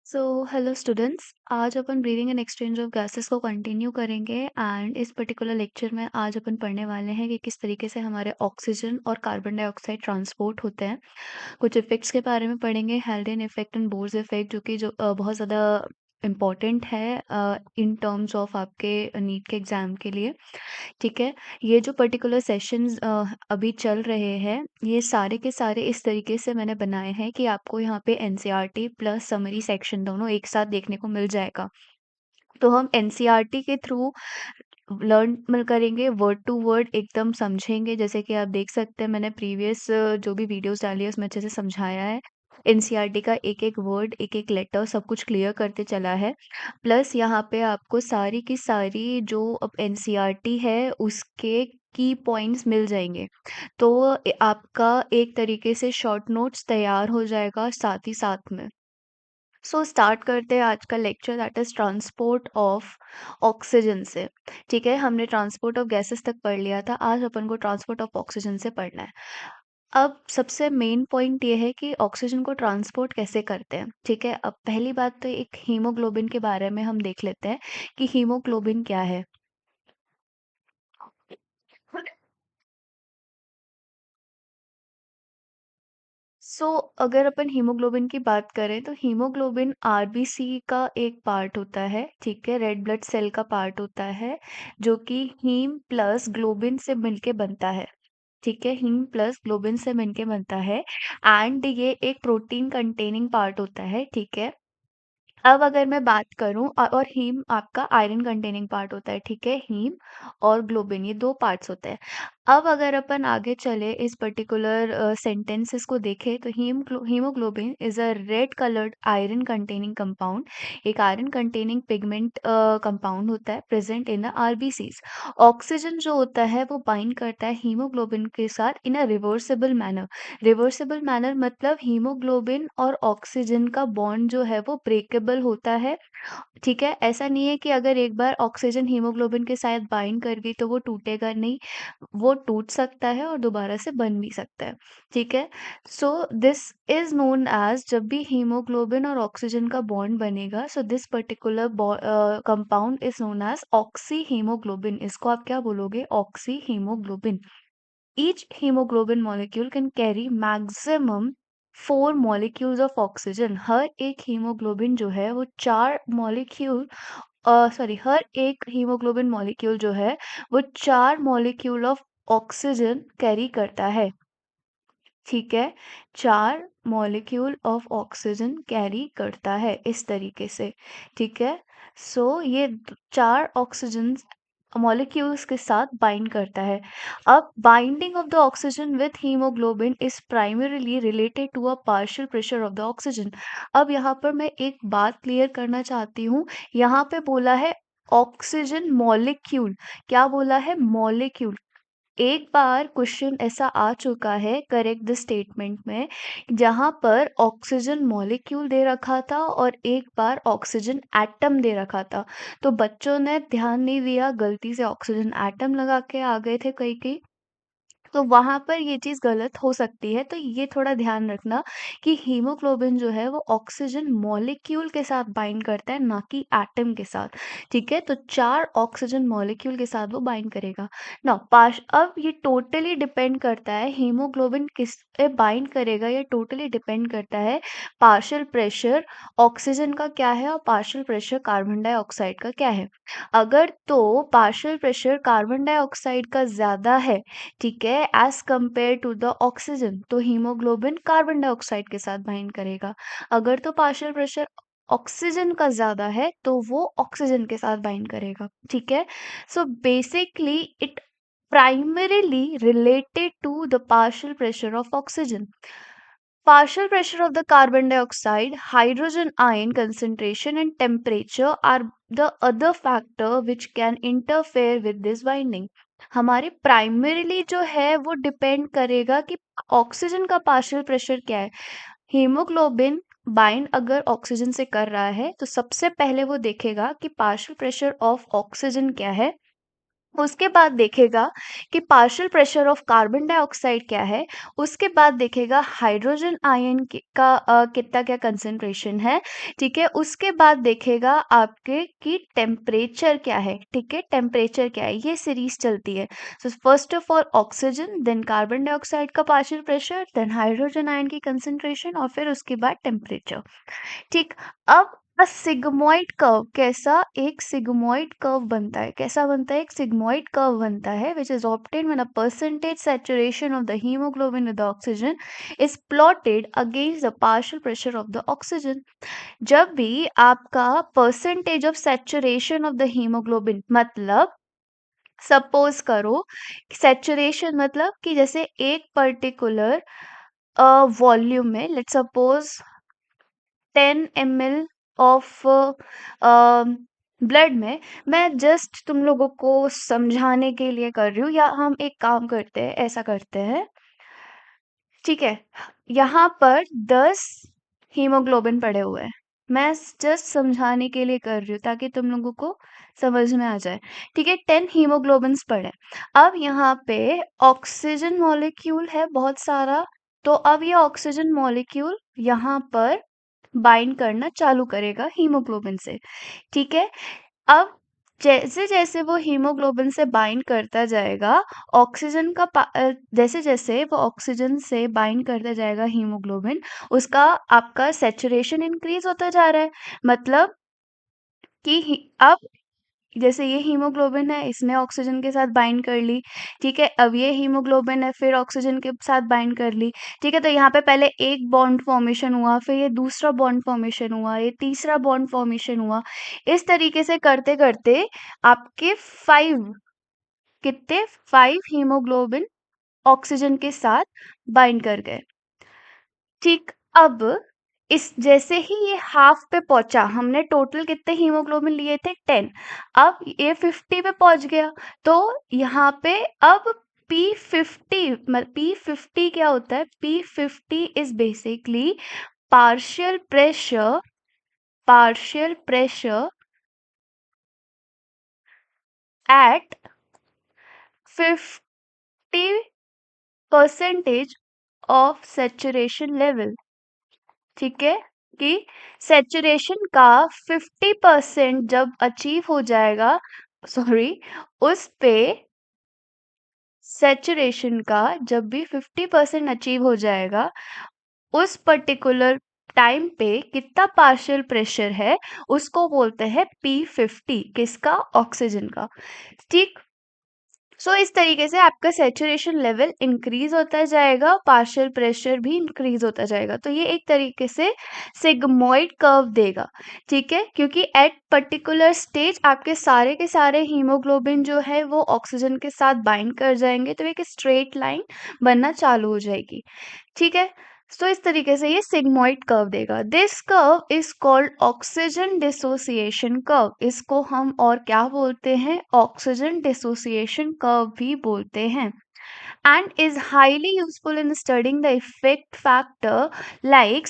सो hello students. आज अपन breathing and exchange of gases को कंटिन्यू करेंगे एंड इस पर्टिकुलर लेक्चर में आज अपन पढ़ने वाले हैं कि किस तरीके से हमारे ऑक्सीजन और कार्बन डाइऑक्साइड ट्रांसपोर्ट होते हैं। कुछ इफेक्ट्स के बारे में पढ़ेंगे, हेल्डेन इफेक्ट एंड बोर्स इफेक्ट, जो बहुत ज़्यादा इम्पॉर्टेंट है इन टर्म्स ऑफ आपके नीट के एग्ज़ाम के लिए। ठीक है। ये जो पर्टिकुलर सेशंस अभी चल रहे हैं, ये सारे के सारे इस तरीके से मैंने बनाए हैं कि आपको यहाँ पे एनसीईआरटी प्लस समरी सेक्शन दोनों एक साथ देखने को मिल जाएगा। तो हम एनसीईआरटी के थ्रू लर्न करेंगे, वर्ड टू वर्ड एकदम समझेंगे। जैसे कि आप देख सकते हैं, मैंने प्रीवियस जो भी वीडियोस डाली है उसमें अच्छे से समझाया है। एनसीईआरटी का एक एक वर्ड, एक एक लेटर सब कुछ क्लियर करते चला है। प्लस यहाँ पे आपको सारी की सारी जो अब एनसीईआरटी है उसके की पॉइंट्स मिल जाएंगे। तो आपका एक तरीके से शॉर्ट नोट्स तैयार हो जाएगा साथ ही साथ में। सो स्टार्ट करते हैं आज का lecture, that is transport of oxygen से। ठीक है, हमने ट्रांसपोर्ट ऑफ गैसेस तक पढ़ लिया था, आज अपन को ट्रांसपोर्ट ऑफ ऑक्सीजन से पढ़ना है। अब सबसे मेन पॉइंट ये है कि ऑक्सीजन को ट्रांसपोर्ट कैसे करते हैं। ठीक है, अब पहली बात तो एक हीमोग्लोबिन के बारे में हम देख लेते हैं कि हीमोग्लोबिन क्या है। अगर अपन हीमोग्लोबिन की बात करें तो हीमोग्लोबिन आरबीसी का एक पार्ट होता है। ठीक है, रेड ब्लड सेल का पार्ट होता है जो कि हीम प्लस ग्लोबिन से मिलके बनता है। ठीक है, हीम प्लस ग्लोबिन से मिलके बनता है एंड ये एक प्रोटीन कंटेनिंग पार्ट होता है। ठीक है, अब अगर मैं बात करूं और हीम आपका आयरन कंटेनिंग पार्ट होता है। ठीक है, हीम और ग्लोबिन ये दो पार्ट्स होते हैं। अब अगर अपन आगे चले इस पर्टिकुलर सेंटेंसेस को देखें तो haemoglobin is a red coloured iron containing compound. एक आयरन कंटेनिंग पिगमेंट कंपाउंड होता है present in the RBCs. Oxygen जो होता है वो बाइंड करता है हीमोग्लोबिन के साथ in a reversible manner. Reversible manner मतलब हीमोग्लोबिन और ऑक्सीजन का बॉन्ड जो है वो ब्रेकेबल होता है। ठीक है, ऐसा नहीं है कि अगर एक बार ऑक्सीजन हीमोग्लोबिन के साथ बाइंड कर गई तो वो टूटेगा नहीं, वो टूट सकता है और दोबारा से बन भी सकता है। ठीक है, so this is known as, जब भी हीमोग्लोबिन और ऑक्सीजन का बॉन्ड बनेगा, so this particular compound is known as oxyhaemoglobin. इसको आप क्या बोलोगे? Oxyhaemoglobin. Each hemoglobin molecule can carry maximum 4 molecules of oxygen। हर एक हीमोग्लोबिन जो है वो 4 मॉलिक्यूल हर एक हीमोग्लोबिन मॉलिक्यूल जो है वो 4 मॉलिक्यूल ऑफ ऑक्सीजन कैरी करता है। ठीक है, 4 मॉलिक्यूल ऑफ ऑक्सीजन कैरी करता है इस तरीके से। ठीक है, ये 4 ऑक्सीजन मॉलिक्यूल्स के साथ बाइंड करता है। अब binding of the oxygen with haemoglobin is primarily related to a partial pressure of the oxygen. अब यहाँ पर मैं एक बात क्लियर करना चाहती हूँ। यहाँ पे बोला है ऑक्सीजन मॉलिक्यूल, क्या बोला है? मॉलिक्यूल। एक बार क्वेश्चन ऐसा आ चुका है करेक्ट द स्टेटमेंट में, जहां पर ऑक्सीजन मॉलिक्यूल दे रखा था और एक बार ऑक्सीजन एटम दे रखा था। तो बच्चों ने ध्यान नहीं दिया, गलती से ऑक्सीजन एटम लगा के आ गए थे कई कई, तो वहाँ पर ये चीज़ गलत हो सकती है। तो ये थोड़ा ध्यान रखना कि हीमोग्लोबिन जो है वो ऑक्सीजन मॉलिक्यूल के साथ बाइंड करता है, ना कि एटम के साथ। ठीक है, तो 4 ऑक्सीजन मॉलिक्यूल के साथ वो बाइंड करेगा ना। पाश अब ये टोटली डिपेंड करता है हीमोग्लोबिन किस पे बाइंड करेगा, ये टोटली डिपेंड करता है पार्शियल प्रेशर ऑक्सीजन का क्या है और पार्शियल प्रेशर कार्बन डाइऑक्साइड का क्या है। अगर तो पार्शियल प्रेशर कार्बन डाइऑक्साइड का ज़्यादा है, ठीक है, as compare to the oxygen, तो हीमोग्लोबिन कार्बन डाइऑक्साइड के साथ बाइंड करेगा। अगर तो पार्शियल प्रेशर ऑक्सीजन का ज्यादा है तो वो ऑक्सीजन के साथ बाइंड करेगा। ठीक है, so basically it primarily related to the partial pressure of oxygen. Partial pressure of the carbon dioxide, hydrogen ion concentration and temperature are the other factor which can interfere with this binding। हमारे primarily जो है वो depend करेगा कि oxygen का partial pressure क्या है। Haemoglobin bind अगर ऑक्सीजन से कर रहा है तो सबसे पहले वो देखेगा कि पार्शियल प्रेशर ऑफ ऑक्सीजन क्या है, उसके बाद देखेगा कि partial pressure of carbon dioxide क्या है, उसके बाद देखेगा हाइड्रोजन आयन का कितना क्या कंसंट्रेशन है, ठीक है। उसके बाद देखेगा आपके कि टेम्परेचर क्या है, ठीक है, टेम्परेचर क्या है, ये सीरीज चलती है। So first of all oxygen, then carbon dioxide का partial pressure, then hydrogen ion की कंसंट्रेशन और फिर उसके बाद टेम्परेचर। ठीक। अब सिग्मोइड कर्व कैसा, एक सिग्मोइड कर्व बनता है, कैसा बनता है, एक सिग्मोइड कर्व बनता है which is obtained when a percentage saturation of the haemoglobin with oxygen is plotted against the partial pressure of the oxygen. जब भी आपका percentage of saturation of the haemoglobin, मतलब सपोज करो सैचुरेशन मतलब कि जैसे एक पर्टिकुलर वॉल्यूम में, let's suppose 10 ml of blood में, मैं जस्ट तुम लोगों को समझाने के लिए कर रही हूँ, या हम एक काम करते हैं, ऐसा करते हैं, ठीक है। यहाँ पर 10 हीमोग्लोबिन पड़े हुए हैं, मैं जस्ट समझाने के लिए कर रही हूँ ताकि तुम लोगों को समझ में आ जाए, ठीक है। 10 हीमोग्लोबिन्स पड़े। अब यहाँ पे ऑक्सीजन मॉलिक्यूल है बहुत सारा, तो अब ये ऑक्सीजन मॉलिक्यूल यहाँ पर बाइंड करना चालू करेगा हीमोग्लोबिन से, ठीक है। अब जैसे-जैसे वो हीमोग्लोबिन से बाइंड करता जाएगा, जैसे जैसे वो ऑक्सीजन से बाइंड करता जाएगा हीमोग्लोबिन, उसका आपका सैचुरेशन इंक्रीज होता जा रहा है। मतलब कि अब जैसे ये हीमोग्लोबिन है, इसने ऑक्सीजन के साथ बाइंड कर ली, ठीक है। अब ये हीमोग्लोबिन है, फिर ऑक्सीजन के साथ बाइंड कर ली, ठीक है। तो यहाँ पे पहले एक बॉन्ड फॉर्मेशन हुआ, फिर ये दूसरा बॉन्ड फॉर्मेशन हुआ, ये तीसरा बॉन्ड फॉर्मेशन हुआ। इस तरीके से करते करते आपके 5, कितने, 5 हीमोग्लोबिन ऑक्सीजन के साथ बाइंड कर गए, ठीक। अब इस जैसे ही ये हाफ पे पहुंचा, हमने टोटल कितने हीमोग्लोबिन लिए थे, 10, अब ये 50 पे पहुंच गया, तो यहाँ पे अब P50 क्या होता है, P50 is basically partial pressure at 50% of saturation level, ठीक है। कि सैचुरेशन का 50% जब अचीव हो जाएगा, सॉरी, उस पे सैचुरेशन का जब भी 50% अचीव हो जाएगा, उस पर्टिकुलर टाइम पे कितना पार्शियल प्रेशर है, उसको बोलते हैं P50, किसका, ऑक्सीजन का, ठीक। सो इस तरीके से आपका सैचुरेशन लेवल इंक्रीज होता जाएगा, पार्शियल प्रेशर भी इंक्रीज होता जाएगा। तो ये एक तरीके से सिग्मोइड कर्व देगा, ठीक है। क्योंकि एट पर्टिकुलर स्टेज आपके सारे के सारे हीमोग्लोबिन जो है वो ऑक्सीजन के साथ बाइंड कर जाएंगे, तो एक स्ट्रेट लाइन बनना चालू हो जाएगी, ठीक है। सो इस तरीके से ये सिग्मोइड कर्व देगा। This curve is called oxygen dissociation curve. इसको हम और क्या बोलते हैं, ऑक्सीजन डिसोसिएशन कर्व भी बोलते हैं, and is highly useful in studying the effect factor like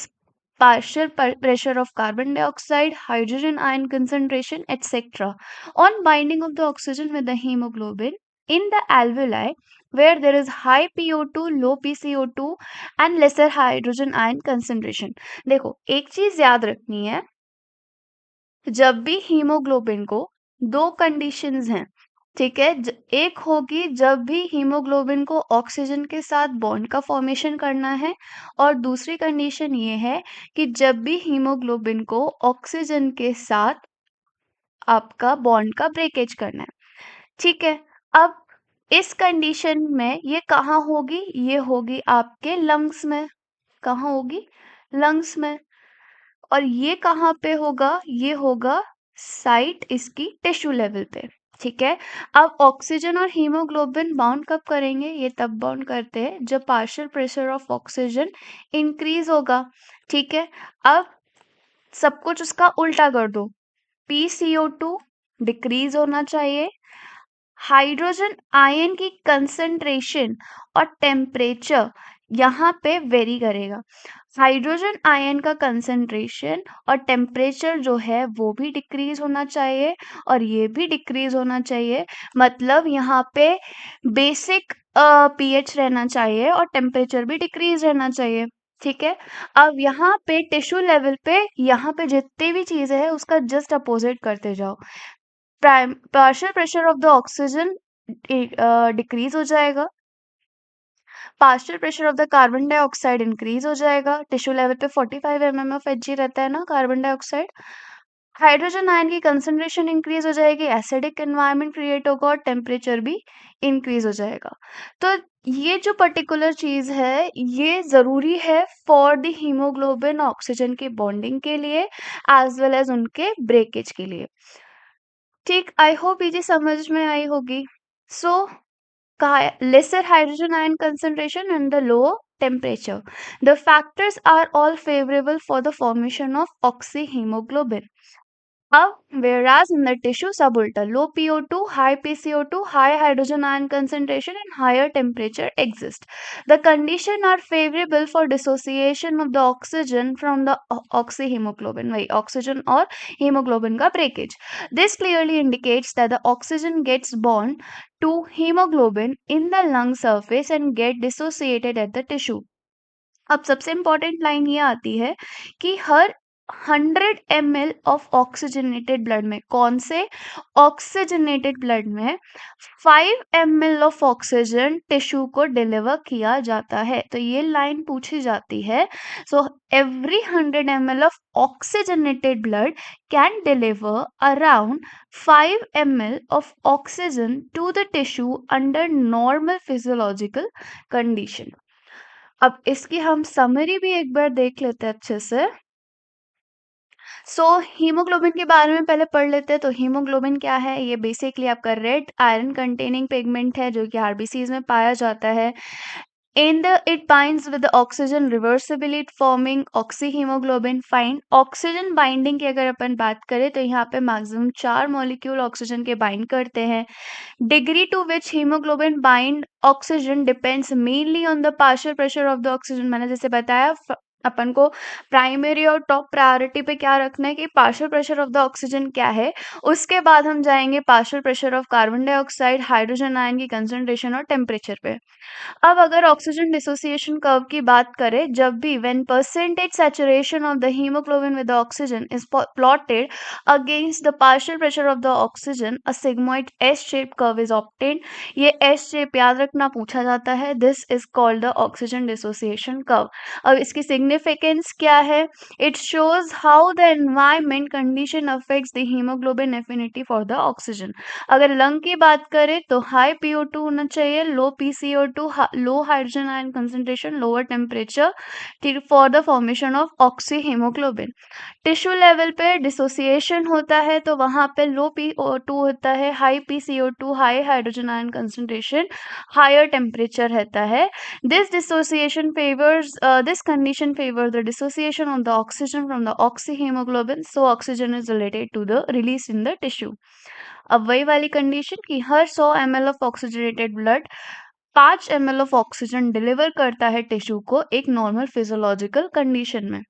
pressure of carbon dioxide, hydrogen ion concentration, etc. on binding of the oxygen with the hemoglobin in the alveoli where there is high PO2, low PCO2 and lesser hydrogen ion concentration. देखो एक चीज याद रखनी है, जब भी haemoglobin को दो कंडीशंस हैं, ठीक है। एक होगी जब भी हीमोग्लोबिन को ऑक्सीजन के साथ बॉन्ड का फॉर्मेशन करना है, और दूसरी कंडीशन ये है कि जब भी हीमोग्लोबिन को ऑक्सीजन के साथ आपका बॉन्ड का ब्रेकेज करना है, ठीक है। अब इस कंडीशन में ये कहाँ होगी, ये होगी आपके लंग्स में, कहाँ होगी, लंग्स में। और ये कहाँ पे होगा, ये होगा साइट इसकी टिश्यू लेवल पे, ठीक है। अब ऑक्सीजन और हीमोग्लोबिन बाउंड कब करेंगे, ये तब बाउंड करते हैं जब partial pressure of oxygen increase होगा, ठीक है। अब सब कुछ उसका उल्टा कर दो, PCO2 डिक्रीज होना चाहिए, हाइड्रोजन आयन की कंसंट्रेशन और टेम्परेचर यहाँ पे वेरी करेगा। हाइड्रोजन आयन का कंसंट्रेशन और टेम्परेचर जो है वो भी डिक्रीज होना चाहिए और ये भी डिक्रीज होना चाहिए। मतलब यहाँ पे बेसिक पीएच रहना चाहिए और टेम्परेचर भी डिक्रीज रहना चाहिए। ठीक है। अब यहाँ पे टिश्यू लेवल पे यहाँ पे जितनी भी चीजें हैं उसका जस्ट अपोजिट करते जाओ। Prime partial pressure of the oxygen decrease हो जाएगा, partial pressure of the carbon dioxide increase हो जाएगा। टिश्यू लेवल पे 45 mm ऑफ Hg रहता है ना कार्बन डाइऑक्साइड। हाइड्रोजन आयन की कंसंट्रेशन इंक्रीज हो जाएगी, एसिडिक एनवायरनमेंट क्रिएट होगा और टेम्परेचर भी इंक्रीज हो जाएगा। तो ये जो पर्टिकुलर चीज है ये जरूरी है फॉर द हीमोग्लोबिन ऑक्सीजन की बॉन्डिंग के लिए एज वेल एज उनके ब्रेकेज के लिए। ठीक, आई होप ये चीज समझ में आई होगी। सो lesser hydrogen ion concentration and the lower temperature. The factors are all favorable for the formation of oxyhemoglobin. अब whereas in the tissue subalter, low PO2, high PCO2, high hydrogen ion concentration and higher temperature exist. The condition are favorable for dissociation of the oxygen from the oxyhemoglobin. वही oxygen और hemoglobin का breakage. This clearly indicates that the oxygen gets bound to hemoglobin in the lung surface and get dissociated at the tissue. अब सबसे important line ये आती है कि हर 100 ml ऑफ ऑक्सीजनेटेड ब्लड में, कौन से ऑक्सीजनेटेड ब्लड में 5 ml ऑफ ऑक्सीजन टिश्यू को डिलीवर किया जाता है। तो ये लाइन पूछी जाती है। So every 100 ml of oxygenated blood can deliver around 5 ml of oxygen to the tissue under normal physiological condition. अब इसकी हम समरी भी एक बार देख लेते हैं अच्छे से। हीमोग्लोबिन के बारे में पहले पढ़ लेते हैं। तो हीमोग्लोबिन क्या है? ये बेसिकली आपका रेड आयरन कंटेनिंग पिगमेंट है जो कि आरबीसीज में पाया जाता है। It binds with the oxygen reversibly forming oxyhemoglobin. Fine oxygen binding की अगर अपन बात करें तो यहाँ पे मैक्सिमम 4 मॉलिक्यूल ऑक्सीजन के बाइंड करते हैं। Degree to which haemoglobin bind oxygen depends mainly on the partial pressure of the oxygen. मैंने जैसे बताया अपन को प्राइमरी और टॉप प्रायोरिटी पे क्या रखना है कि partial pressure of the oxygen क्या है, उसके बाद हम जाएंगे partial pressure of carbon dioxide, hydrogen ion की कंसंट्रेशन और टेम्परेचर पे। अब अगर ऑक्सीजन डिसोसिएशन कर्व की बात करें, जब भी when percentage saturation of the haemoglobin with oxygen is plotted against the partial pressure of the oxygen, a sigmoid S shape curve is obtained. ये एस शेप याद रखना पूछा जाता है। This is called the oxygen dissociation curve. अब इसकी significance क्या है? It shows how the environment condition affects the haemoglobin affinity for the oxygen. अगर लंग की बात करें तो हाई PO2 होना चाहिए, low PCO2, low hydrogen ion concentration, lower temperature for the formation of oxyhaemoglobin. Tissue level पे dissociation होता है तो वहां पे लो PO2 होता है, high PCO2, high hydrogen ion concentration, higher temperature रहता है। This condition favors the dissociation of the oxygen from the oxyhemoglobin, so oxygen is related to the release in the tissue. अब वही वाली condition कि हर 100 ml of oxygenated blood 5 ml of oxygen deliver करता है tissue को एक normal physiological condition में।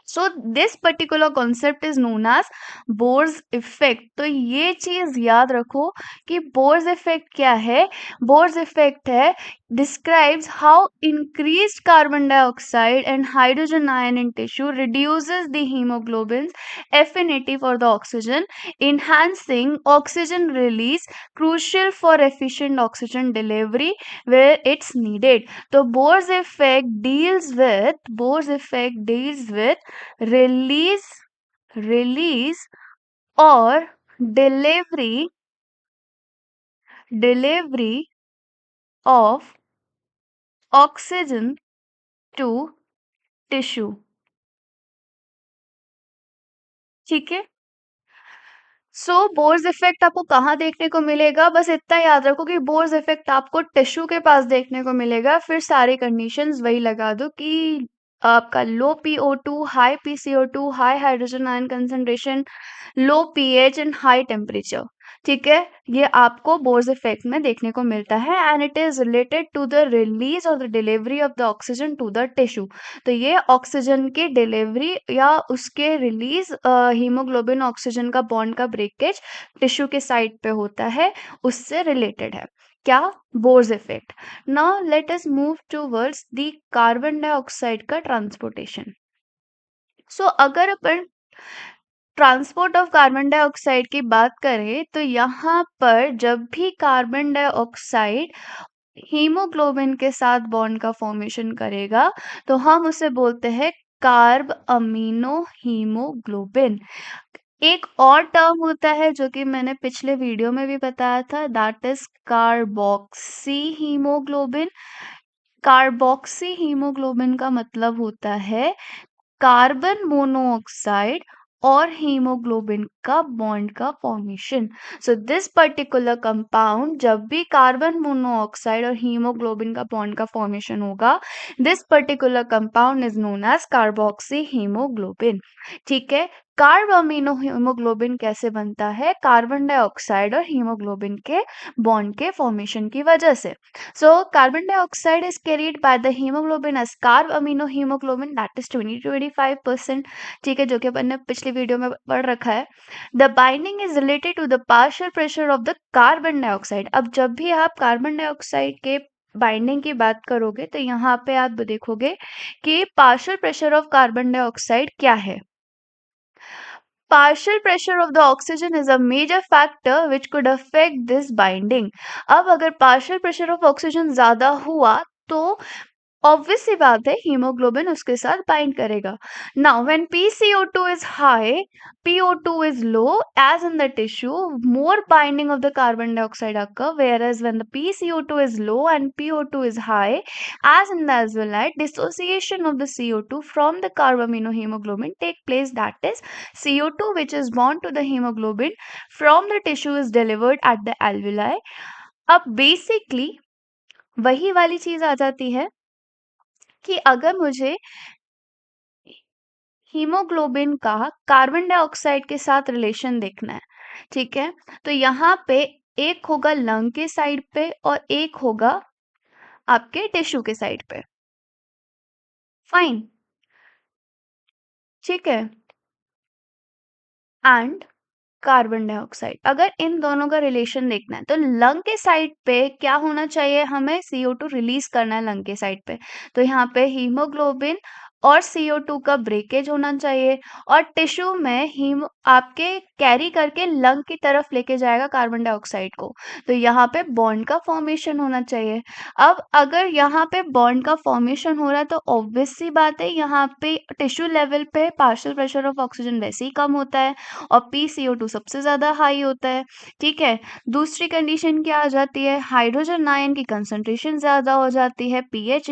So this particular concept is known as Bohr's effect. तो ये चीज याद रखो कि बोर्स इफेक्ट क्या है। बोर्स इफेक्ट है describes how increased carbon dioxide and hydrogen ion in tissue reduces the hemoglobin's affinity for the oxygen, enhancing oxygen release, crucial for efficient oxygen delivery where it's needed. तो Bohr's effect deals with release or delivery of oxygen to tissue. ठीक है। Bohr's effect आपको कहाँ देखने को मिलेगा? बस इतना याद रखो कि बोर्स इफेक्ट आपको टिश्यू के पास देखने को मिलेगा। फिर सारे कंडीशंस वही लगा दो कि आपका लो PO2, high PCO2, high hydrogen ion concentration, low pH and high temperature. ठीक है? ये आपको बोर्स इफेक्ट में देखने को मिलता है and it is related to the release और the delivery of the oxygen to the tissue. तो ये ऑक्सीजन की डिलीवरी या उसके रिलीज, हीमोग्लोबिन ऑक्सीजन का बॉन्ड का ब्रेकेज टिश्यू के साइड पे होता है, उससे रिलेटेड है। क्या? Bohr's effect. Now let us move towards the carbon dioxide का ट्रांसपोर्टेशन। सो अगर अपन ट्रांसपोर्ट ऑफ कार्बन डाइऑक्साइड की बात करें तो यहाँ पर जब भी कार्बन डाइऑक्साइड हीमोग्लोबिन के साथ बॉन्ड का फॉर्मेशन करेगा तो हम उसे बोलते हैं कार्ब अमीनो हीमोग्लोबिन। एक और टर्म होता है जो कि मैंने पिछले वीडियो में भी बताया था, that is carboxyhaemoglobin. Carboxyhaemoglobin का मतलब होता है कार्बन मोनोऑक्साइड और हीमोग्लोबिन का बॉन्ड का formation. So this particular compound, जब भी कार्बन मोनोऑक्साइड और हीमोग्लोबिन का बॉन्ड का फॉर्मेशन होगा, this particular compound is known as carboxyhaemoglobin. ठीक है? कार्ब अमीनो हीमोग्लोबिन कैसे बनता है? कार्बन डाइऑक्साइड और हीमोग्लोबिन के बॉन्ड के फॉर्मेशन की वजह से। So carbon dioxide is carried by the hemoglobin as carb amino hemoglobin, that is 20-25%। ठीक है, जो कि अपन ने पिछली वीडियो में पढ़ रखा है। The binding is related to the partial pressure of the carbon dioxide। अब जब भी आप कार्बन डाइऑक्साइड के बाइंडिंग की बात करोगे तो यहाँ पे आप देखोगे कि partial pressure of carbon dioxide क्या है। Partial pressure of the oxygen is a major factor which could affect this binding। अब अगर partial pressure of oxygen ज़्यादा हुआ तो ऑब्वियस सी बात है हीमोग्लोबिन उसके साथ बाइंड करेगा। Now when PCO2 is high, PO2 is low as in the tissue, more binding of the carbon dioxide occur, whereas when the PCO2 is low and PO2 is high as in the alveoli, dissociation of the CO2 from the carbaminohemoglobin take place, that is CO2 which is bound to the hemoglobin from the tissue is delivered at the alveoli। अब basically वही वाली चीज आ जाती है कि अगर मुझे haemoglobin का कार्बन डाइऑक्साइड के साथ रिलेशन देखना है, ठीक है, तो यहाँ पे एक होगा लंग के साइड पे और एक होगा आपके टिश्यू के साइड पे। फाइन, ठीक है। एंड कार्बन डाइऑक्साइड, अगर इन दोनों का रिलेशन देखना है तो लंग के साइड पे क्या होना चाहिए? हमें CO2 रिलीज करना है लंग के साइड पे, तो यहाँ पे हीमोग्लोबिन और CO2 का ब्रेकेज होना चाहिए और टिश्यू में हीम आपके कैरी करके लंग की तरफ लेके जाएगा कार्बन डाइऑक्साइड को, तो यहाँ पे बॉन्ड का फॉर्मेशन होना चाहिए। अब अगर यहाँ पे बॉन्ड का फॉर्मेशन हो रहा है तो ऑब्वियस सी बात है यहाँ पे टिश्यू लेवल पे पार्शियल प्रेशर ऑफ ऑक्सीजन वैसे ही कम होता है और PCO2 सबसे ज़्यादा हाई होता है। ठीक है? दूसरी कंडीशन क्या आ जाती है? हाइड्रोजन आयन की कंसंट्रेशन ज़्यादा हो जाती है, pH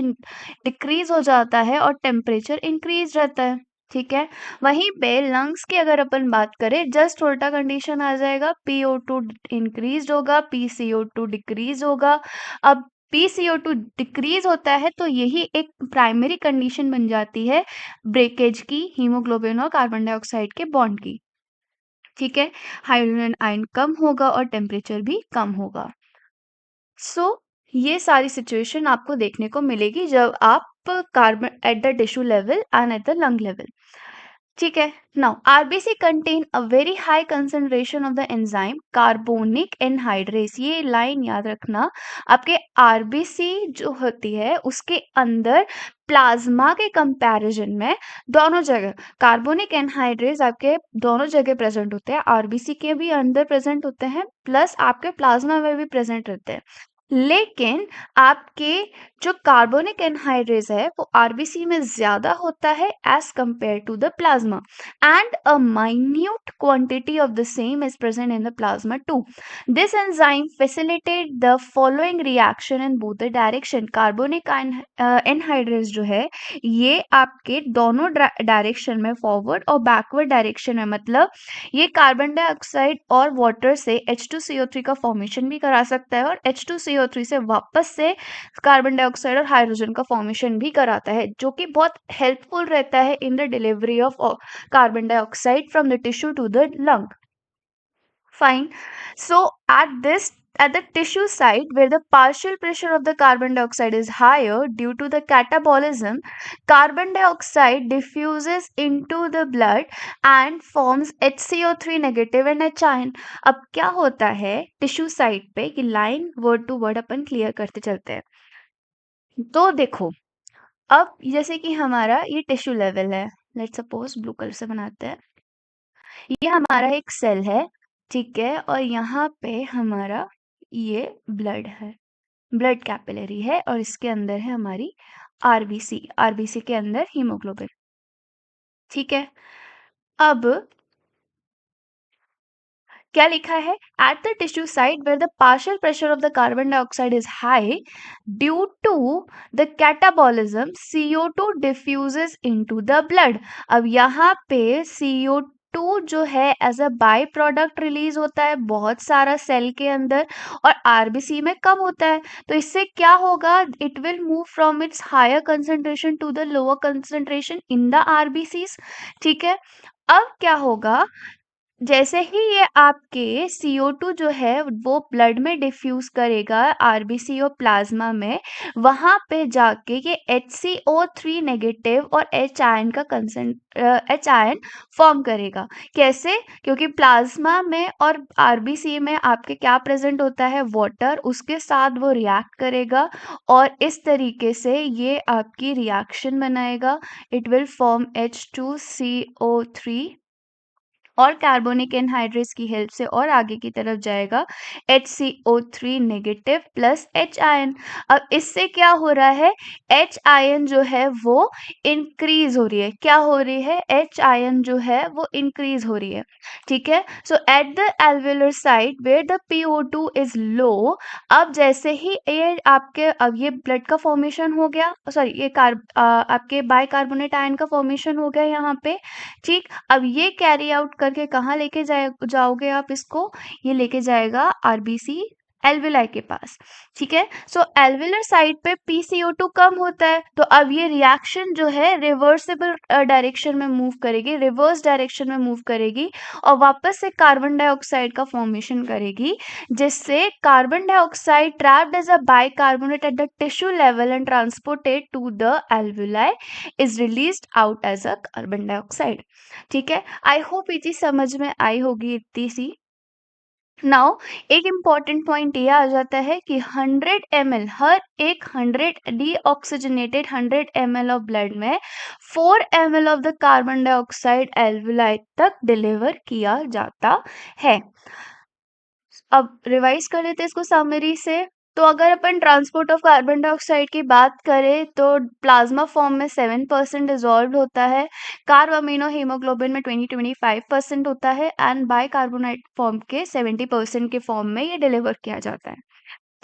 डिक्रीज हो जाता है और टेम्परेचर इंक्रीज रहता है। ठीक है? वहीं पे लंग्स की अगर अपन बात करें, जस्ट उल्टा कंडीशन आ जाएगा, PO2 इंक्रीज होगा, PCO2 डिक्रीज होगा। अब PCO2 डिक्रीज होता है तो यही एक प्राइमरी कंडीशन बन जाती है ब्रेकेज की, हीमोग्लोबिन और कार्बन डाइऑक्साइड के बॉन्ड की। ठीक है? हाइड्रोजन आयन कम होगा और टेम्परेचर भी कम होगा। सो ये सारी सिचुएशन आपको देखने को मिलेगी जब आप carbon eight the tissue level and at the lung level. ठीक है, now RBC contain a very high concentration of the enzyme carbonic anhydrase. ये लाइन याद रखना, आपके आरबीसी जो होती है उसके अंदर प्लाज्मा के कंपैरिजन में दोनों जगह कार्बोनिक एनहाइड्रेस आपके दोनों जगह प्रेजेंट होते हैं, आरबीसी के भी अंदर प्रेजेंट होते हैं प्लस आपके प्लाज्मा में भी प्रेजेंट रहते हैं। लेकिन आपके जो कार्बोनिक एनहाइड्रेस है वो आरबीसी में ज्यादा होता है as compare to the plasma and a minute quantity of the same is present in the plasma too. This enzyme facilitate the following reaction in both the direction. Carbonic anhydrase जो है ये आपके दोनों direction में, forward और backward direction में, मतलब ये कार्बन डाइऑक्साइड और वाटर से H2CO3 का फॉर्मेशन भी करा सकता है और H2CO3 से वापस से कार्बन डाइऑक्साइड और हाइड्रोजन का फॉर्मेशन भी कराता है, जो कि बहुत हेल्पफुल रहता है in the delivery of carbon dioxide from the tissue to the lung. Fine. So at the tissue site where the partial pressure of the carbon dioxide is higher due to the catabolism, carbon dioxide diffuses into the blood and forms HCO3 negative and H ion. अब क्या होता है tissue site पे कि line word to word अपन clear करते चलते हैं। तो देखो, अब जैसे कि हमारा ये टिश्यू लेवल है, लेट्स सपोज ब्लू कलर से बनाते हैं। ये हमारा एक सेल है, ठीक है, और यहाँ पे हमारा ये ब्लड है, ब्लड कैपिलरी है, और इसके अंदर है हमारी आरबीसी, आरबीसी के अंदर हीमोग्लोबिन, ठीक है। अब क्या लिखा है? At the tissue site where the partial pressure of the carbon dioxide is high due to the catabolism CO2 diffuses into the blood. अब यहाँ पे CO2 जो है as a by product release होता है बहुत सारा सेल के अंदर, और आरबीसी में कम होता है। तो इससे क्या होगा? It will move from its higher concentration to the lower concentration in the RBCs, ठीक है। अब क्या होगा? जैसे ही ये आपके CO2 जो है वो ब्लड में डिफ्यूज करेगा आरबीसी और प्लाज्मा में, वहां पे जाके ये HCO3 नेगेटिव और H आयन का H आयन फॉर्म करेगा। कैसे? क्योंकि प्लाज्मा में और आरबीसी में आपके क्या प्रेजेंट होता है? वाटर, उसके साथ वो रिएक्ट करेगा और इस तरीके से ये आपकी रिएक्शन बनाएगा। इट विल फॉर्म H2CO3 और कार्बोनिक एनहाइड्रेस की हेल्प से और आगे की तरफ जाएगा HCO3 negative plus H ion. अब इससे क्या हो रहा है? H आयन जो है वो इंक्रीज हो रही है। क्या हो रही है? H आयन जो है वो इंक्रीज हो रही है, ठीक है। So at the alveolar site where the PO2 is low, अब जैसे ही ये आपके, अब ये ब्लड का फॉर्मेशन हो गया, सॉरी ये आपके बाइकार्बोनेट आयन का फॉर्मेशन हो गया यहाँ पे, ठीक। अब ये कैरी आउट करके कहाँ लेके जाओगे आप इसको? ये लेके जाएगा आरबीसी एल्विलाई के पास, ठीक है। सो एल्विलर साइड पे PCO2 कम होता है, तो अब ये रिएक्शन जो है रिवर्सिबल डायरेक्शन में मूव करेगी, रिवर्स डायरेक्शन में मूव करेगी और वापस से कार्बन डाइऑक्साइड का फॉर्मेशन करेगी, जिससे carbon dioxide trapped as a bicarbonate at the tissue level and transported to the alveoli is released out as a carbon dioxide, ठीक है। आई होप ये चीज समझ में आई होगी इतनी सी। नाउ एक इम्पॉर्टेंट पॉइंट ये आ जाता है कि 100 ml, हर एक 100 डीऑक्सीजनेटेड 100 ml ऑफ ब्लड में 4 ml of the carbon dioxide alveoli तक डिलीवर किया जाता है। अब रिवाइज कर लेते हैं इसको समरी से। तो अगर अपन ट्रांसपोर्ट ऑफ कार्बन डाइऑक्साइड की बात करें तो प्लाज्मा फॉर्म में 7% डिजॉल्व होता है, कार्ब अमीनो हीमोग्लोबिन में 20-25% होता है, एंड बाइकार्बोनेट फॉर्म के 70% के फॉर्म में ये डिलीवर किया जाता है,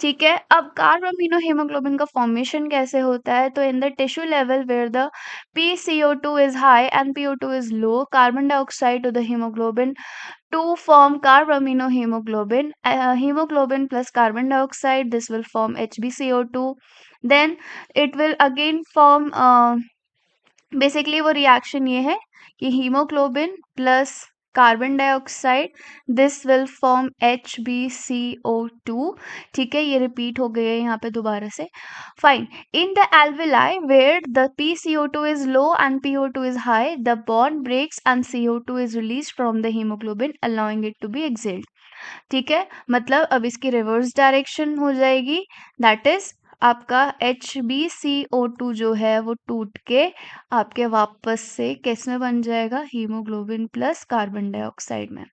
ठीक है। अब कार्ब अमीनो हीमोग्लोबिन का फॉर्मेशन कैसे होता है? तो in the tissue level where the PCO2 is high and PO2 is low, carbon dioxide to the haemoglobin to form carbaminohemoglobin. Hemoglobin plus carbon dioxide, this will form HbCO2. Then it will again form basically वो reaction ये है कि haemoglobin plus carbon dioxide, this will form HbCO2, ठीक है। ये repeat हो गया है यहाँ पे दोबारा से। Fine. In the alveoli where the PCO2 is low and PO2 is high, the bond breaks and CO2 is release from the haemoglobin allowing it to be exhaled, ठीक है। मतलब अब इसकी रिवर्स डायरेक्शन हो जाएगी, दैट इज आपका HbCO2 जो है वो टूट के आपके वापस से किस में बन जाएगा? हीमोग्लोबिन प्लस कार्बन डाइऑक्साइड में।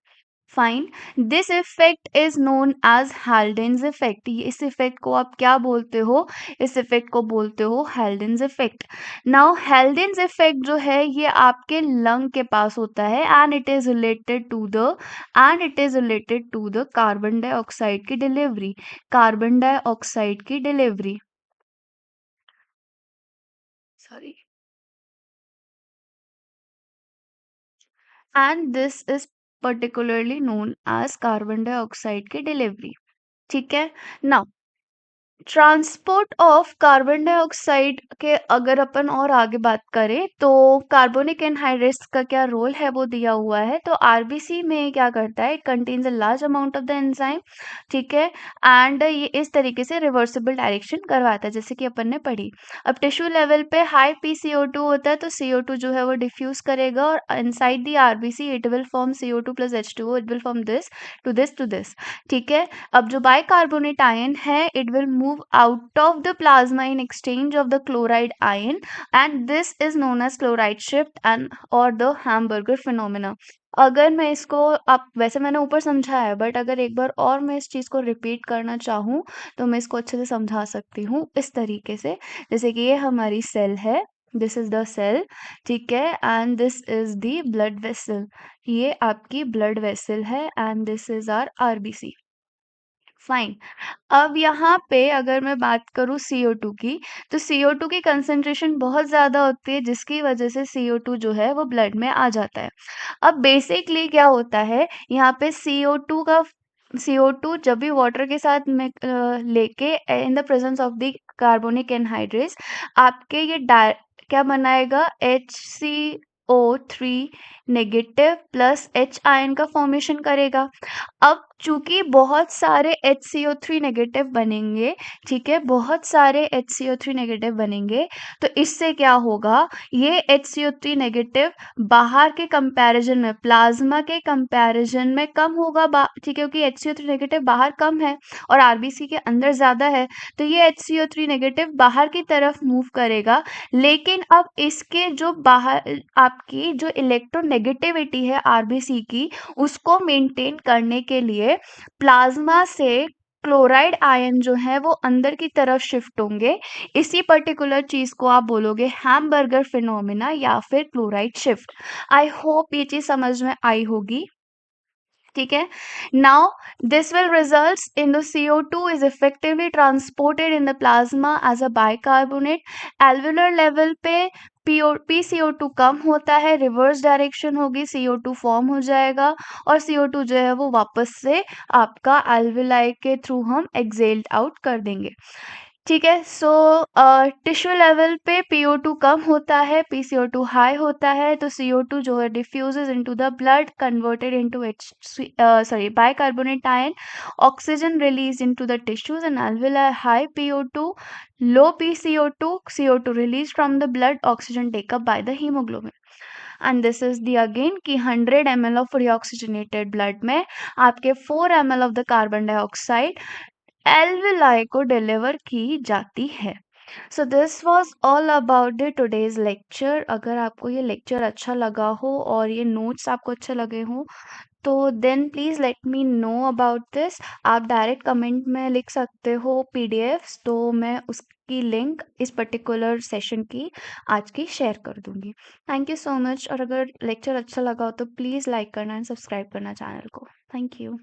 Fine. This effect is known as Haldane's effect. इस इफेक्ट को आप क्या बोलते हो? इस इफेक्ट को बोलते हो Haldane's effect. Now Haldane's effect जो है ये आपके लंग के पास होता है and it is related to the carbon dioxide की डिलीवरी, कार्बन डाइऑक्साइड की delivery, sorry, and this is particularly known as carbon dioxide की डिलीवरी, ठीक है। Now transport of carbon dioxide के अगर अपन और आगे बात करें तो कार्बोनिक एनहाइड्रेट्स का क्या रोल है वो दिया हुआ है। तो आरबीसी में क्या करता है, it contains a large amount of the enzyme, ठीक है, एंड ये इस तरीके से रिवर्सिबल डायरेक्शन करवाता है जैसे कि अपन ने पढ़ी। अब टिश्यू लेवल पे हाई PCO2 होता है तो CO2 जो है वो डिफ्यूज करेगा और inside the RBC it will form CO2 plus H2O, it will form this two this two this, ठीक है। अब जो बाइकार्बोनेट आयन है it will move out of the plasma in exchange of the chloride ion and this is known as chloride shift and और the Hamburger phenomena. अगर मैं इसको, आप वैसे मैंने ऊपर समझाया है बट अगर एक बार और मैं इस चीज़ को रिपीट करना चाहूँ तो मैं इसको अच्छे से समझा सकती हूँ इस तरीके से, जैसे कि ये हमारी सेल है, दिस इज द सेल, ठीक है, and this is the blood vessel, ये आपकी ब्लड वेसल है and this is our RBC. Fine. अब यहाँ पे अगर मैं बात करूँ CO2 की, तो CO2 की कंसंट्रेशन बहुत ज़्यादा होती है जिसकी वजह से CO2 जो है वो ब्लड में आ जाता है। अब बेसिकली क्या होता है यहाँ पे CO2 जब भी वाटर के साथ में लेके in the presence of the carbonic anhydrates आपके ये क्या बनाएगा, HCO3 negative plus H ion का फॉर्मेशन करेगा। अब चूंकि बहुत सारे HCO3 नेगेटिव बनेंगे, ठीक है, बहुत सारे HCO3 नेगेटिव बनेंगे, तो इससे क्या होगा, ये HCO3 नेगेटिव बाहर के कंपैरिजन में, प्लाज्मा के कंपैरिजन में कम होगा, ठीक है, क्योंकि HCO3 नेगेटिव बाहर कम है और आरबीसी के अंदर ज़्यादा है, तो ये HCO3 नेगेटिव बाहर की तरफ मूव करेगा। लेकिन अब इसके जो बाहर आपकी जो इलेक्ट्रोनेगेटिविटी है आरबीसी की, उसको मेंटेन करने के लिए प्लाज्मा से क्लोराइड आयन जो है वो अंदर की तरफ शिफ्ट होंगे। इसी पर्टिकुलर चीज को आप बोलोगे हैमबर्गर फिनोमिना या फिर क्लोराइड शिफ्ट। आई होप ये चीज समझ में आई होगी, ठीक है। Now this will results in the CO2 is effectively transported in the plasma as a bicarbonate। Alveolar level पे PCO2 कम होता है, रिवर्स डायरेक्शन होगी, CO2 फॉर्म हो जाएगा और CO2 जो है वो वापस से आपका एल्वुलाई के थ्रू हम एक्सेल्ड आउट कर देंगे, ठीक है। सो टिश्यू लेवल पे PO2 कम होता है, PCO2 हाई होता है, तो CO2 जो है diffuses into the blood, converted into bicarbonate ion, oxygen release into the tissues and alveoli high PO2, low PCO2, CO2 released from the blood, oxygen take up by the hemoglobin। And this is the again कि 100 ml of reoxygenated blood में आपके 4 ml of the carbon dioxide alveoli को deliver की जाती है। So this was all about the today's lecture. अगर आपको ये लेक्चर अच्छा लगा हो और ये नोट्स आपको अच्छे लगे हों तो then please let me know about this. आप डायरेक्ट कमेंट में लिख सकते हो PDFs, तो मैं उसकी लिंक इस पर्टिकुलर सेशन की आज की शेयर कर दूंगी। Thank you so much. और अगर लेक्चर अच्छा लगा हो तो प्लीज़ लाइक करना एंड सब्सक्राइब करना चैनल को। Thank you.